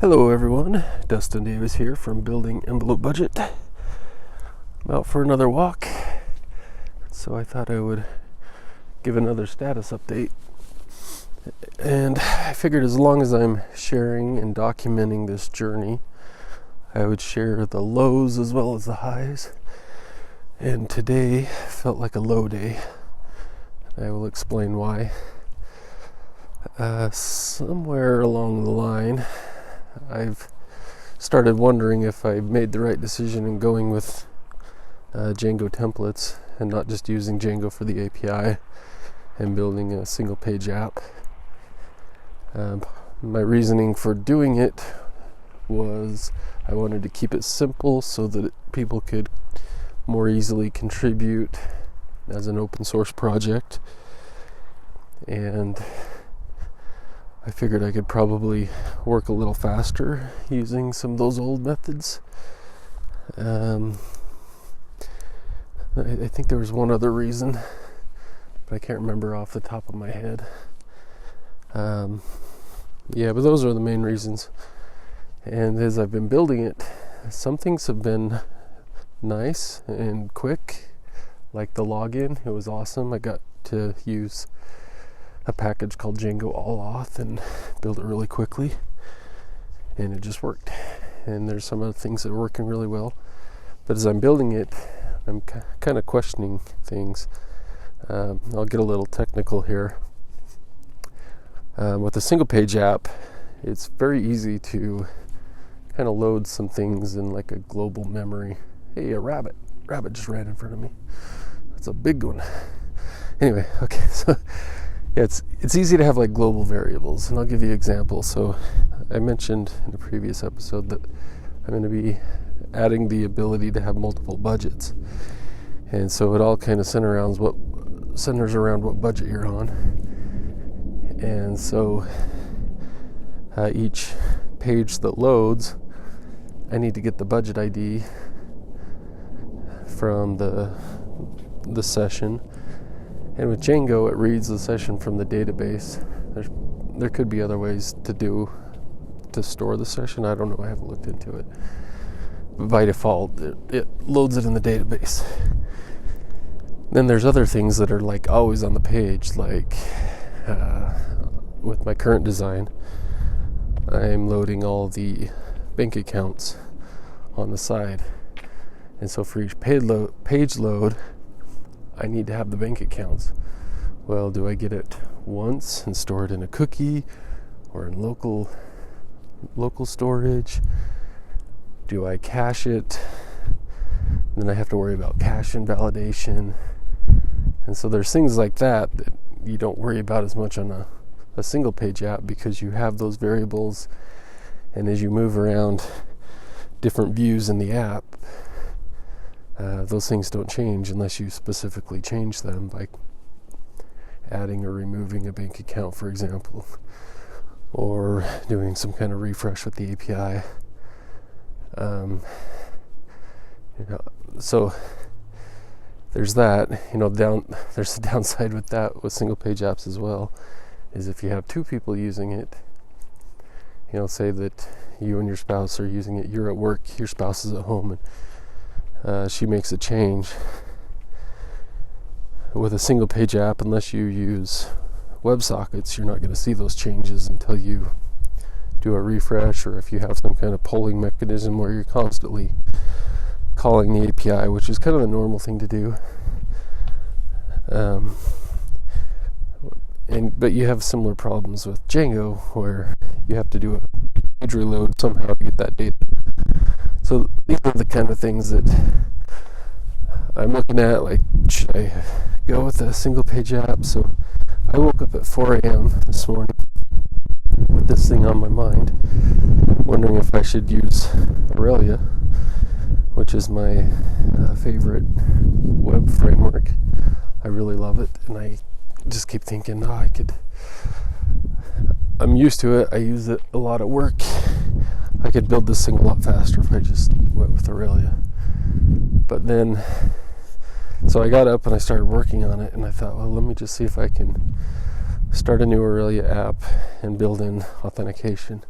Hello everyone, Dustin Davis here from Building Envelope Budget. I'm out for another walk, so I thought I would give another status update. And I figured as long as I'm sharing and documenting this journey, I would share the lows as well as the highs. And today felt like a low day. I will explain why. Somewhere along the line, I've started wondering if I made the right decision in going with Django templates and not just using Django for the API and building a single page app. My reasoning for doing it was I wanted to keep it simple so that people could more easily contribute as an open source project, and I figured I could probably work a little faster using some of those old methods. I think there was one other reason, but I can't remember off the top of my head. But those are the main reasons. And as I've been building it, some things have been nice and quick, like the login. It was awesome. I got to use a package called Django All-Auth and build it really quickly, and it just worked. And there's some other things that are working really well, but as I'm building it, I'm kind of questioning things. I'll get a little technical here. With a single page app, it's very easy to kind of load some things in like a global memory. Hey, a rabbit just ran in front of me. That's a big one. Anyway, okay, so it's easy to have like global variables, and I'll give you an example. So I mentioned in a previous episode that I'm going to be adding the ability to have multiple budgets, and so it all kind of centers around what budget you're on. And so each page that loads, I need to get the budget ID from the session. And with Django, it reads the session from the database. There could be other ways to store the session. I don't know. I haven't looked into it. But by default, it loads it in the database. Then there's other things that are like always on the page, like with my current design, I'm loading all the bank accounts on the side. And so for each page load, I need to have the bank accounts. Well, do I get it once and store it in a cookie or in local storage? Do I cache it? Then I have to worry about cache invalidation. And so there's things like that you don't worry about as much on a single page app, because you have those variables, and as you move around different views in the app, those things don't change unless you specifically change them by adding or removing a bank account, for example, or doing some kind of refresh with the API. So there's that. There's the downside with that with single page apps as well, is if you have two people using it, say that you and your spouse are using it, you're at work, your spouse is at home, and she makes a change. With a single page app, unless you use WebSockets, you're not going to see those changes until you do a refresh, or if you have some kind of polling mechanism where you're constantly calling the API, which is kind of the normal thing to do. But you have similar problems with Django, where you have to do a page reload somehow to get that data. So these are the kind of things that I'm looking at, like, should I go with a single page app? So I woke up at 4 a.m. this morning with this thing on my mind, wondering if I should use Aurelia, which is my favorite web framework. I really love it, and I just keep thinking, I'm used to it, I use it a lot at work. I could build this thing a lot faster if I just went with Aurelia. But then, so I got up and I started working on it, and I thought, well, let me just see if I can start a new Aurelia app and build in authentication.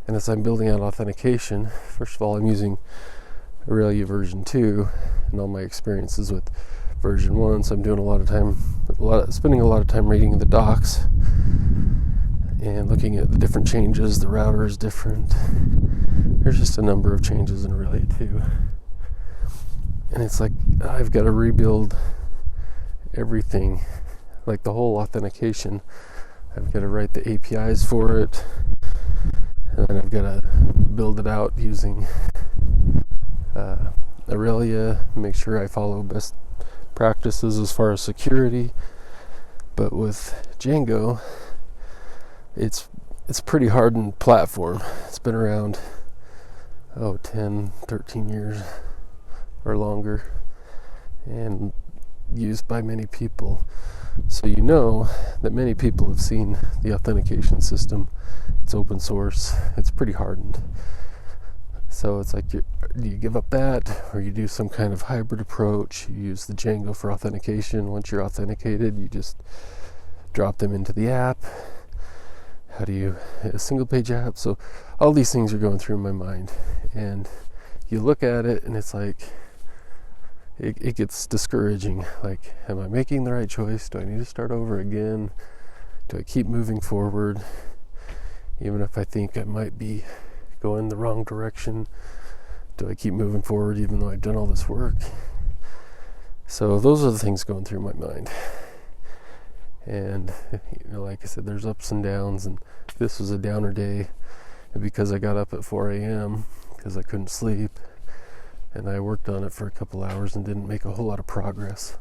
And as I'm building out authentication, first of all, I'm using Aurelia version 2 and all my experiences with version 1. So I'm doing spending a lot of time reading the docs and looking at the different changes. The router is different. There's just a number of changes in Aurelia 2. And it's like I've got to rebuild everything, like the whole authentication. I've got to write the APIs for it, and then I've got to build it out using Aurelia, make sure I follow best practices as far as security. But with Django, it's a pretty hardened platform. It's been around 10, 13 years or longer, and used by many people. So you know that many people have seen the authentication system. It's open source. It's pretty hardened. So it's like, do you give up that, or you do some kind of hybrid approach? You use the Django for authentication. Once you're authenticated, you just drop them into the app. How do you a single page app? So all these things are going through my mind, and you look at it and it's like it gets discouraging. Like, am I making the right choice? Do I need to start over again? Do I keep moving forward even if I think I might be going the wrong direction? Do I keep moving forward even though I've done all this work? So those are the things going through my mind. And like I said, there's ups and downs, and this was a downer day because I got up at 4 a.m. because I couldn't sleep, and I worked on it for a couple hours and didn't make a whole lot of progress.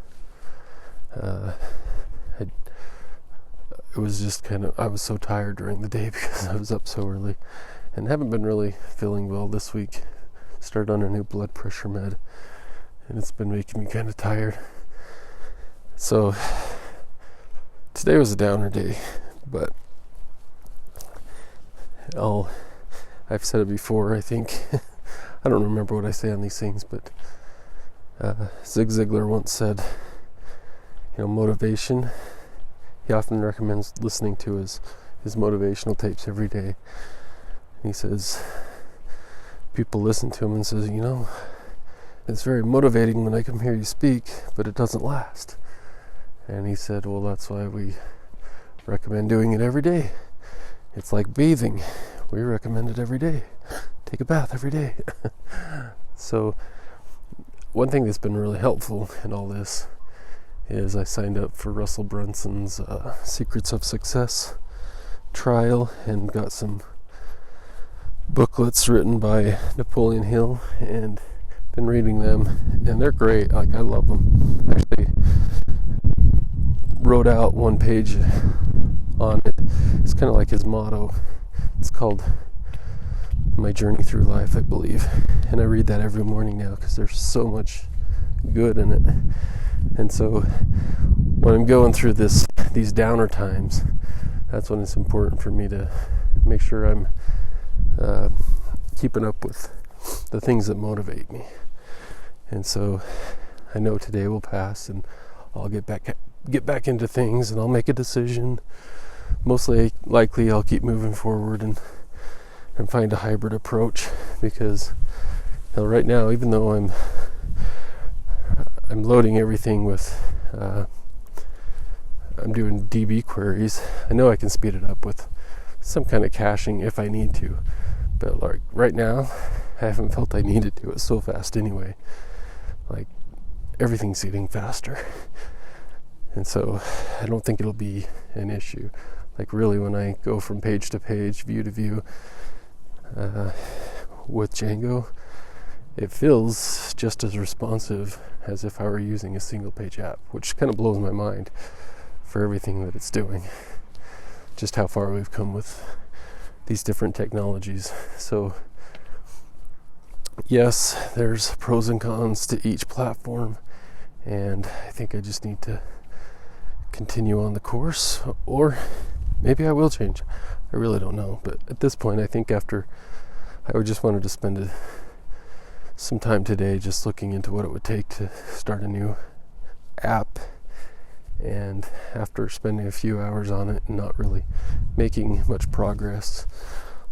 It was just I was so tired during the day because I was up so early, and haven't been really feeling well this week. Started on a new blood pressure med, and it's been making me kind of tired. So today was a downer day, but I've said it before, I think. I don't remember what I say on these things, but Zig Ziglar once said, motivation. He often recommends listening to his motivational tapes every day. And he says, people listen to him and says, it's very motivating when I come here you speak, but it doesn't last. And he said, well, that's why we recommend doing it every day. It's like bathing. We recommend it every day. Take a bath every day. So one thing that's been really helpful in all this is I signed up for Russell Brunson's Secrets of Success trial and got some booklets written by Napoleon Hill, and been reading them, and they're great. Like, I love them. I actually wrote out one page on it. It's kind of like his motto. It's called My Journey Through Life, I believe, and I read that every morning now because there's so much good in it. And so when I'm going through these downer times, that's when it's important for me to make sure I'm keeping up with the things that motivate me. And so I know today will pass, and I'll get back into things, and I'll make a decision. Mostly likely I'll keep moving forward and find a hybrid approach, because right now, even though I'm loading everything with I'm doing DB queries, I know I can speed it up with some kind of caching if I need to, but like right now I haven't felt I need to do it so fast anyway. Like, everything's getting faster, and so I don't think it'll be an issue. Like, really, when I go from page to page, view to view with Django, it feels just as responsive as if I were using a single page app, which kind of blows my mind for everything that it's doing. Just how far we've come with these different technologies. So yes, there's pros and cons to each platform, and I think I just need to continue on the course, or maybe I will change. I really don't know, but at this point, I think I just wanted to spend some time today just looking into what it would take to start a new app, and after spending a few hours on it and not really making much progress,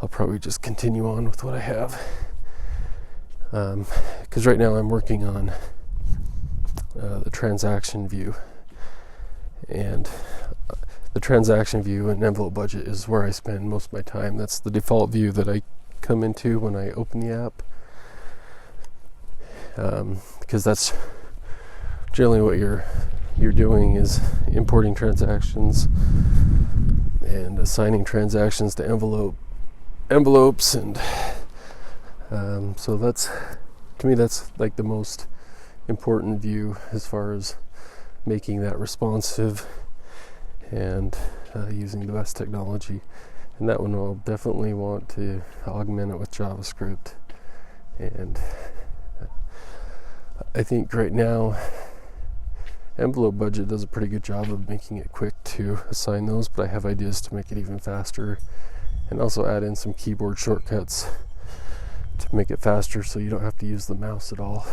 I'll probably just continue on with what I have. Because right now I'm working on the transaction view, and the transaction view and envelope budget is where I spend most of my time. That's the default view that I come into when I open the app, because that's generally what you're doing is importing transactions and assigning transactions to envelopes, and so that's, to me, that's like the most important view as far as making that responsive and using the best technology. And that one I'll definitely want to augment it with JavaScript. And I think right now envelope budget does a pretty good job of making it quick to assign those, but I have ideas to make it even faster, and also add in some keyboard shortcuts to make it faster so you don't have to use the mouse at all.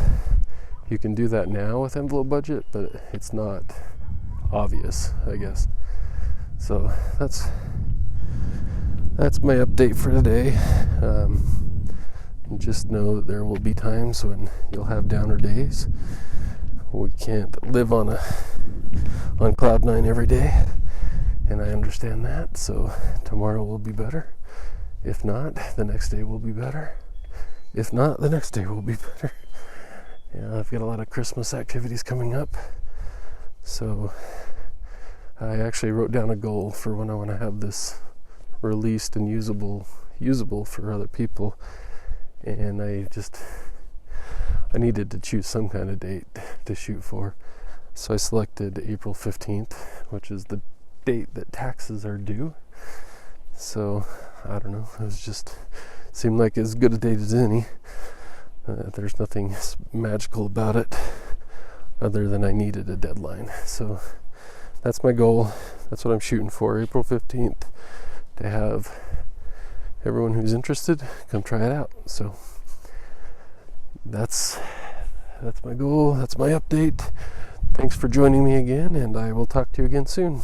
You can do that now with envelope budget, but it's not obvious, I guess. So that's my update for today. Just know that there will be times when you'll have downer days. We can't live on cloud nine every day, and I understand that. So tomorrow will be better. If not, the next day will be better. If not, the next day will be better. Yeah, I've got a lot of Christmas activities coming up, so I actually wrote down a goal for when I want to have this released and usable for other people, and I needed to choose some kind of date to shoot for. So I selected April 15th, which is the date that taxes are due. So I don't know, it seemed like as good a date as any. There's nothing magical about it other than I needed a deadline. So that's my goal. That's what I'm shooting for, April 15th, to have everyone who's interested come try it out. So that's my goal. That's my update. Thanks for joining me again, and I will talk to you again soon.